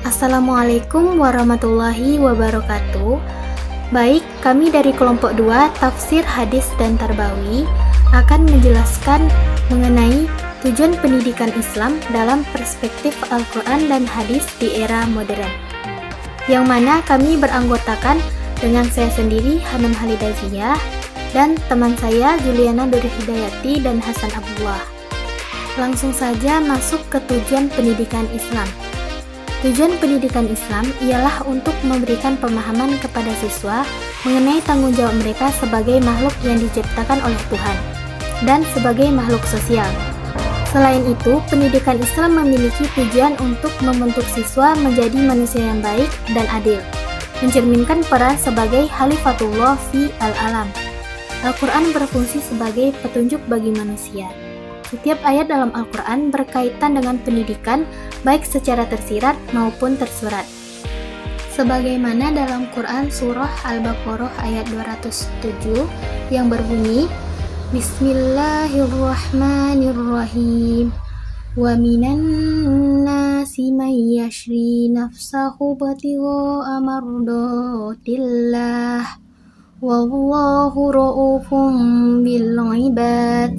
Assalamualaikum warahmatullahi wabarakatuh. Baik, kami dari kelompok 2 Tafsir Hadis dan Tarbawi akan menjelaskan mengenai tujuan pendidikan Islam dalam perspektif Al-Quran dan Hadis di era modern, yang mana kami beranggotakan dengan saya sendiri Hanum Halidaziyah dan teman saya Juliana Duri Hidayati dan Hasan Abdullah. Langsung saja masuk ke tujuan pendidikan Islam. Tujuan pendidikan Islam ialah untuk memberikan pemahaman kepada siswa mengenai tanggung jawab mereka sebagai makhluk yang diciptakan oleh Tuhan dan sebagai makhluk sosial. Selain itu, pendidikan Islam memiliki tujuan untuk membentuk siswa menjadi manusia yang baik dan adil, mencerminkan peran sebagai Khalifatullah fi al-alam. Al-Quran berfungsi sebagai petunjuk bagi manusia. Setiap ayat dalam Al-Quran berkaitan dengan pendidikan, baik secara tersirat maupun tersurat. Sebagaimana dalam Quran Surah Al-Baqarah ayat 207 yang berbunyi, Bismillahirrahmanirrahim. Wa minan nasi may yashri nafsahu batigha'a mardatillah. Wallahu ra'ufum bil ibad.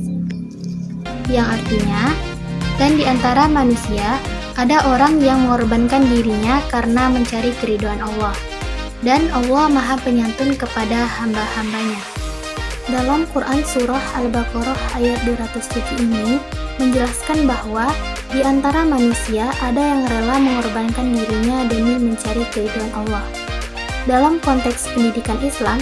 Yang artinya, dan di antara manusia ada orang yang mengorbankan dirinya karena mencari keridhaan Allah, dan Allah Maha Penyantun kepada hamba-hambanya. Dalam Quran Surah Al-Baqarah ayat 207 ini menjelaskan bahwa di antara manusia ada yang rela mengorbankan dirinya demi mencari keridhaan Allah. Dalam konteks pendidikan Islam,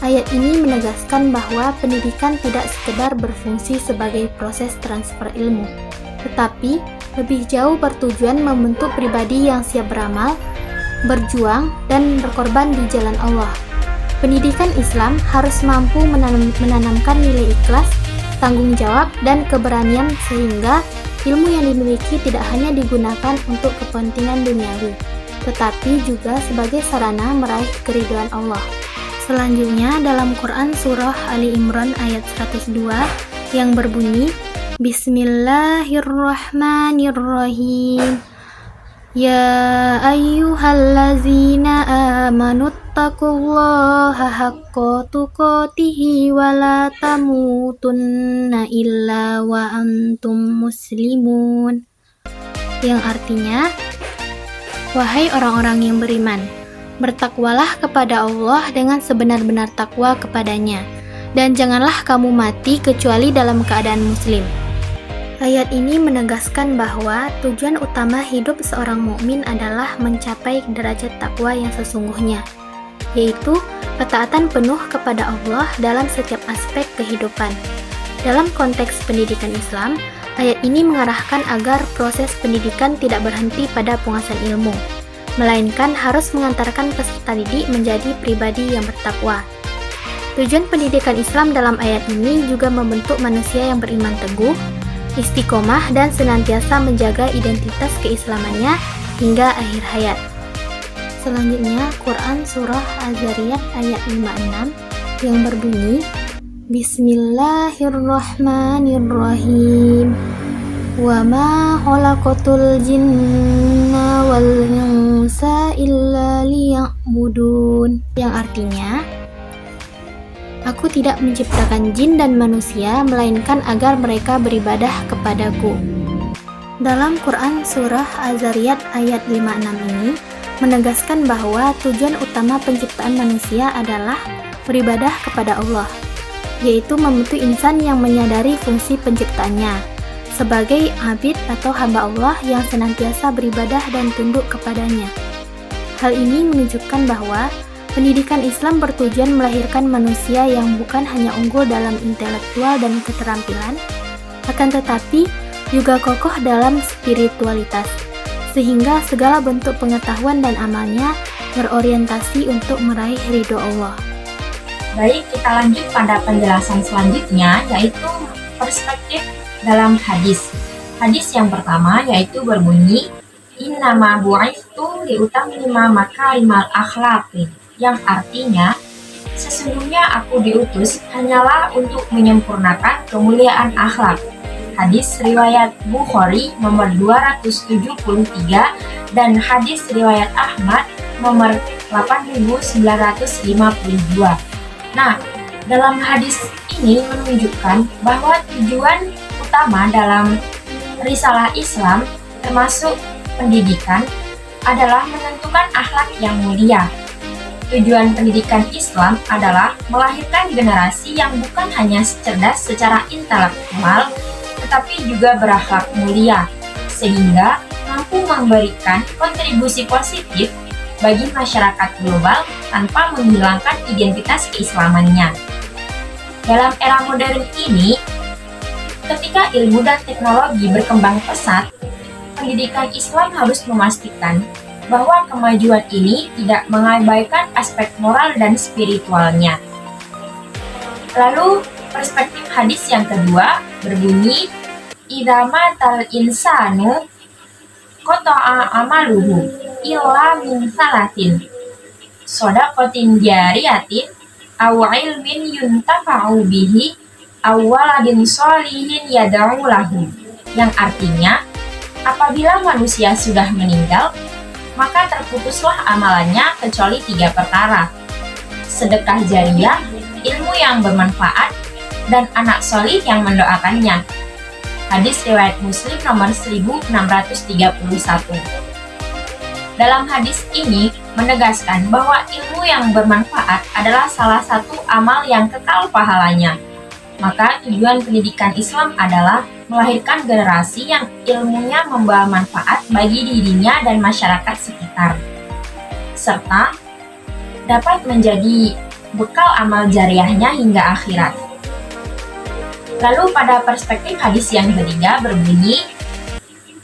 ayat ini menegaskan bahwa pendidikan tidak sekedar berfungsi sebagai proses transfer ilmu, tetapi lebih jauh bertujuan membentuk pribadi yang siap beramal, berjuang, dan berkorban di jalan Allah. Pendidikan Islam harus mampu menanamkan nilai ikhlas, tanggung jawab, dan keberanian sehingga ilmu yang dimiliki tidak hanya digunakan untuk kepentingan duniawi, tetapi juga sebagai sarana meraih keridhaan Allah. Selanjutnya dalam Quran Surah Ali Imran ayat 102 yang berbunyi, Bismillahirrahmanirrahim. Ya ayyuhallazina amanuttaqullaha haqqa tuqatihi wa la tamutunna illa wa antum muslimun. Yang artinya, wahai orang-orang yang beriman, bertakwalah kepada Allah dengan sebenar-benar takwa kepadanya, dan janganlah kamu mati kecuali dalam keadaan muslim. Ayat ini menegaskan bahwa tujuan utama hidup seorang mukmin adalah mencapai derajat takwa yang sesungguhnya, yaitu ketaatan penuh kepada Allah dalam setiap aspek kehidupan. Dalam konteks pendidikan Islam, ayat ini mengarahkan agar proses pendidikan tidak berhenti pada penguasaan ilmu, melainkan harus mengantarkan peserta didik menjadi pribadi yang bertakwa. Tujuan pendidikan Islam dalam ayat ini juga membentuk manusia yang beriman teguh, istiqomah, dan senantiasa menjaga identitas keislamannya hingga akhir hayat. Selanjutnya, Quran Surah Az-Zariyat ayat 56 yang berbunyi, Bismillahirrahmanirrahim. Wa ma khalaqatul jinna wal insa illa liya'budun. Yang artinya, aku tidak menciptakan jin dan manusia melainkan agar mereka beribadah kepadaku. Dalam Quran Surah Az-Zariyat ayat 56 ini menegaskan bahwa tujuan utama penciptaan manusia adalah beribadah kepada Allah, yaitu membentuk insan yang menyadari fungsi penciptaannya sebagai abid atau hamba Allah yang senantiasa beribadah dan tunduk kepadanya. Hal ini menunjukkan bahwa pendidikan Islam bertujuan melahirkan manusia yang bukan hanya unggul dalam intelektual dan keterampilan, akan tetapi juga kokoh dalam spiritualitas, sehingga segala bentuk pengetahuan dan amalnya berorientasi untuk meraih ridho Allah. Baik, kita lanjut pada penjelasan selanjutnya, yaitu perspektif dalam hadis. Hadis yang pertama yaitu berbunyi, Innama bu'ithtu liutammima makarimal akhlaqi, yang artinya, sesungguhnya aku diutus hanyalah untuk menyempurnakan kemuliaan akhlak. hadis riwayat Bukhari nomor 273 dan hadis riwayat Ahmad nomor 8952. Nah, dalam hadis ini menunjukkan bahwa tujuan utama dalam risalah Islam termasuk pendidikan adalah menentukan akhlak yang mulia. Tujuan pendidikan Islam adalah melahirkan generasi yang bukan hanya cerdas secara intelektual, tetapi juga berakhlak mulia, sehingga mampu memberikan kontribusi positif bagi masyarakat global tanpa menghilangkan identitas keislamannya. Dalam era modern ini, ketika ilmu dan teknologi berkembang pesat, pendidikan Islam harus memastikan bahwa kemajuan ini tidak mengabaikan aspek moral dan spiritualnya. Lalu, perspektif hadis yang kedua berbunyi, "Idza matal insanu qata'a amaluhu illa min salatin, shadaqatin jariyatin, aw ilmin yuntafa'u bihi, aw waladin sholihin yad'u lahu." Yang artinya, apabila manusia sudah meninggal, maka terputuslah amalannya kecuali 3 perkara: sedekah jariah, ilmu yang bermanfaat, dan anak solih yang mendoakannya. Hadis riwayat Muslim nomor 1631. Dalam hadis ini menegaskan bahwa ilmu yang bermanfaat adalah salah satu amal yang kekal pahalanya. Maka tujuan pendidikan Islam adalah melahirkan generasi yang ilmunya membawa manfaat bagi dirinya dan masyarakat sekitar, serta dapat menjadi bekal amal jariahnya hingga akhirat. Lalu pada perspektif hadis yang ketiga berbunyi,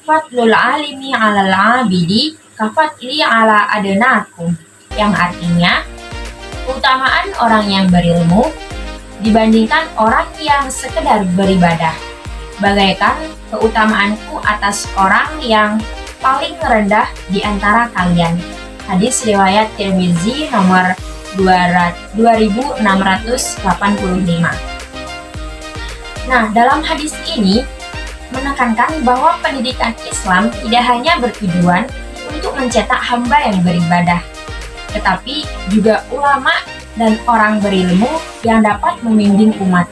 "Fadlul alimi 'alal 'abidi kafatli 'ala adnakum", yang artinya keutamaan orang yang berilmu dibandingkan orang yang sekedar beribadah, bagaikan keutamaanku atas orang yang paling rendah di antara kalian. Hadis riwayat Tirmizi nomor 2685. Nah, dalam hadis ini menekankan bahwa pendidikan Islam tidak hanya bertujuan untuk mencetak hamba yang beribadah, tetapi juga ulama dan orang berilmu yang dapat membimbing umat.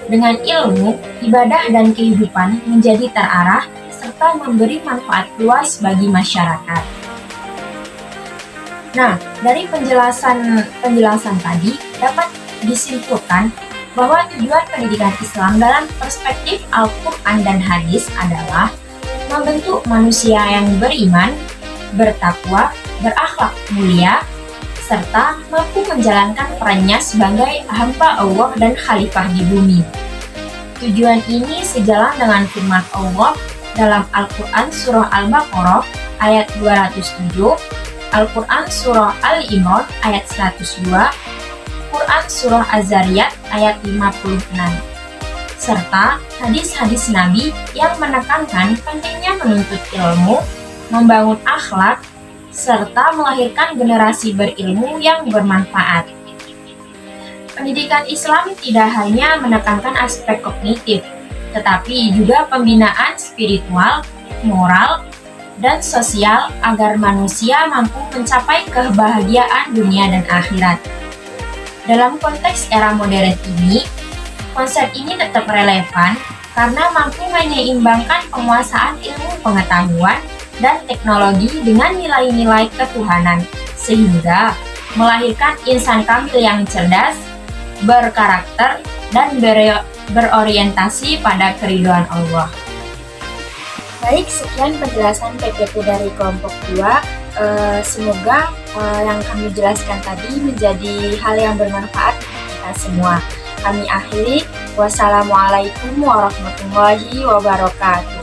Dengan ilmu, ibadah dan kehidupan menjadi terarah serta memberi manfaat luas bagi masyarakat. Nah, dari penjelasan tadi dapat disimpulkan bahwa tujuan pendidikan Islam dalam perspektif Al-Quran dan hadis adalah membentuk manusia yang beriman, bertakwa, berakhlak mulia, serta mampu menjalankan perannya sebagai hamba Allah dan khalifah di bumi. Tujuan ini sejalan dengan firman Allah dalam Al-Quran Surah Al-Baqarah ayat 207, Al-Quran Surah Al-Imran ayat 102, Quran Surah Az-Zariyat ayat 56, serta hadis-hadis Nabi yang menekankan pentingnya menuntut ilmu, membangun akhlak, serta melahirkan generasi berilmu yang bermanfaat. Pendidikan Islam tidak hanya menekankan aspek kognitif, tetapi juga pembinaan spiritual, moral, dan sosial agar manusia mampu mencapai kebahagiaan dunia dan akhirat. Dalam konteks era modern ini, konsep ini tetap relevan karena mampu menyeimbangkan penguasaan ilmu pengetahuan dan teknologi dengan nilai-nilai ketuhanan, sehingga melahirkan insan kamil yang cerdas, berkarakter, dan berorientasi pada keridhaan Allah. Baik, sekian penjelasan PPT dari kelompok 2. Semoga yang kami jelaskan tadi menjadi hal yang bermanfaat untuk kita semua. Kami akhiri. Wassalamualaikum warahmatullahi wabarakatuh.